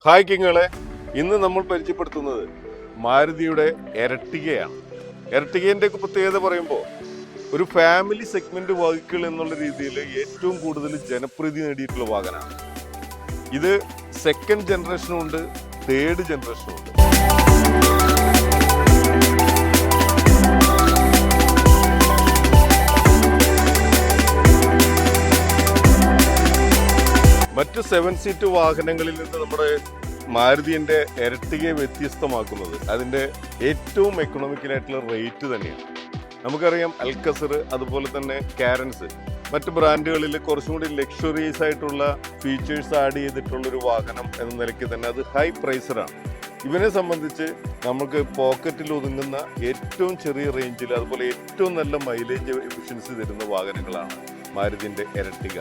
Hi കിങ്ങളെ, ഇന്ന് നമ്മൾ പരിചയപ്പെടുത്തുന്നത് മാരുതിയുടെ എർട്ടിഗയാണ്. എർട്ടിഗേൻ്റെ പ്രത്യേകത പറയുമ്പോൾ ഒരു ഫാമിലി സെഗ്മെന്റ് വെഹിക്കിൾ എന്നുള്ള രീതിയിൽ ഏറ്റവും കൂടുതൽ ജനപ്രീതി നേടിയിട്ടുള്ള വാഹനമാണ് ഇത്. സെക്കൻഡ് ജനറേഷനും ഉണ്ട്, തേർഡ് ജനറേഷനും ഉണ്ട്. മറ്റു 7 സീറ്റ് വാഹനങ്ങളിൽ നിന്ന് നമ്മുടെ മാരുതിന്റെ എർട്ടിഗയെ വ്യത്യസ്തമാക്കുന്നത് അതിന്റെ ഏറ്റവും എക്കണോമിക്കലായിട്ടുള്ള റേറ്റ് തന്നെയാണ്. നമുക്കറിയാം അൽക്കസർ, അതുപോലെ തന്നെ കാരൻസ്, മറ്റു ബ്രാൻഡുകളിൽ കുറച്ചും കൂടി ലക്ഷറീസ് ആയിട്ടുള്ള ഫീച്ചേഴ്സ് ആഡ് ചെയ്തിട്ടുള്ള ഒരു വാഹനം എന്ന നിലയ്ക്ക് തന്നെ അത് ഹൈ പ്രൈസറാണ്. ഇവനെ സംബന്ധിച്ച് നമുക്ക് പോക്കറ്റിൽ ഒതുങ്ങുന്ന ഏറ്റവും ചെറിയ റേഞ്ചിൽ അതുപോലെ ഏറ്റവും നല്ല മൈലേജ് എഫിഷ്യൻസി തരുന്ന വാഹനങ്ങളാണ് മാരുതിന്റെ എർട്ടിഗ.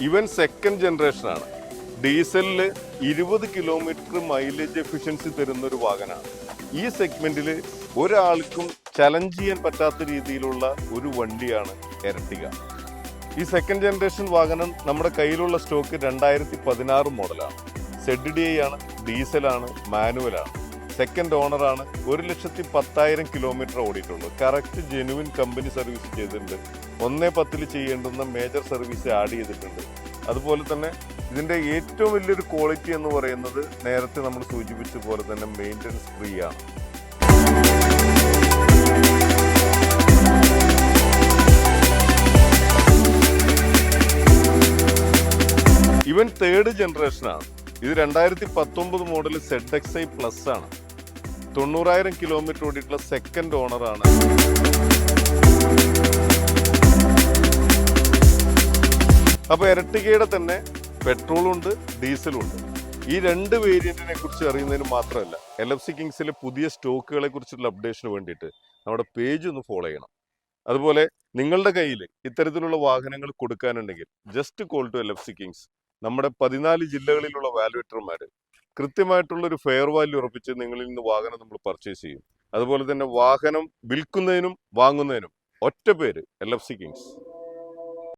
ഇവൻ സെക്കൻഡ് ജനറേഷനാണ്. ഡീസലില് 20 കിലോമീറ്റർ മൈലേജ് എഫിഷ്യൻസി തരുന്ന ഒരു വാഹനമാണ്. ഈ സെഗ്മെന്റിൽ ഒരാൾക്കും ചലഞ്ച് ചെയ്യാൻ പറ്റാത്ത രീതിയിലുള്ള ഒരു വണ്ടിയാണ് എർട്ടിഗ. ഈ സെക്കൻഡ് ജനറേഷൻ വാഹനം നമ്മുടെ കയ്യിലുള്ള സ്റ്റോക്ക് 2016 മോഡലാണ്. ZDI ആണ്, ഡീസലാണ്, മാനുവലാണ്. സെക്കൻഡ് ഓണറാണ്. 1,10,000 കിലോമീറ്റർ ഓടിയിട്ടുള്ളൂ. കറക്റ്റ് ജെനുവിൻ കമ്പനി സർവീസ് ചെയ്തിട്ടുണ്ട്. 1.10 ചെയ്യേണ്ടുന്ന മേജർ സർവീസ് ആഡ് ചെയ്തിട്ടുണ്ട്. അതുപോലെ തന്നെ ഇതിന്റെ ഏറ്റവും വലിയൊരു ക്വാളിറ്റി എന്ന് പറയുന്നത് നേരത്തെ നമ്മൾ സൂചിപ്പിച്ച പോലെ തന്നെ മെയിൻ്റനൻസ് ഫ്രീ ആണ്. ഇവൻ തേർഡ് ജനറേഷനാണ്. ഇത് 2019 മോഡൽ ZXi പ്ലസ് ആണ്. 90,000 കിലോമീറ്റർ ഓടിയിട്ടുള്ള സെക്കൻഡ് ഓണറാണ്. അപ്പൊ എർട്ടിഗയുടെ തന്നെ പെട്രോളും ഉണ്ട്, ഡീസലും ഉണ്ട്. ഈ രണ്ട് വേരിയന്റിനെ കുറിച്ച് അറിയുന്നതിന് മാത്രമല്ല, LFC കിങ്സിലെ പുതിയ സ്റ്റോക്കുകളെ കുറിച്ചുള്ള അപ്ഡേഷന് വേണ്ടിയിട്ട് നമ്മുടെ പേജ് ഒന്ന് ഫോളോ ചെയ്യണം. അതുപോലെ നിങ്ങളുടെ കയ്യിൽ ഇത്തരത്തിലുള്ള വാഹനങ്ങൾ കൊടുക്കാനുണ്ടെങ്കിൽ just call to LFC kings. നമ്മുടെ 14 ജില്ലകളിലുള്ള വാല്യുവേറ്റർമാർ കൃത്യമായിട്ടുള്ള ഒരു ഫെയർ വാല്യൂ ഉറപ്പിച്ച് നിങ്ങളിൽ നിന്ന് വാഹനം നമ്മൾ പർച്ചേസ് ചെയ്യും. അതുപോലെ തന്നെ വാഹനം വിൽക്കുന്നതിനും വാങ്ങുന്നതിനും ഒറ്റ പേര് LFC കിങ്സ്.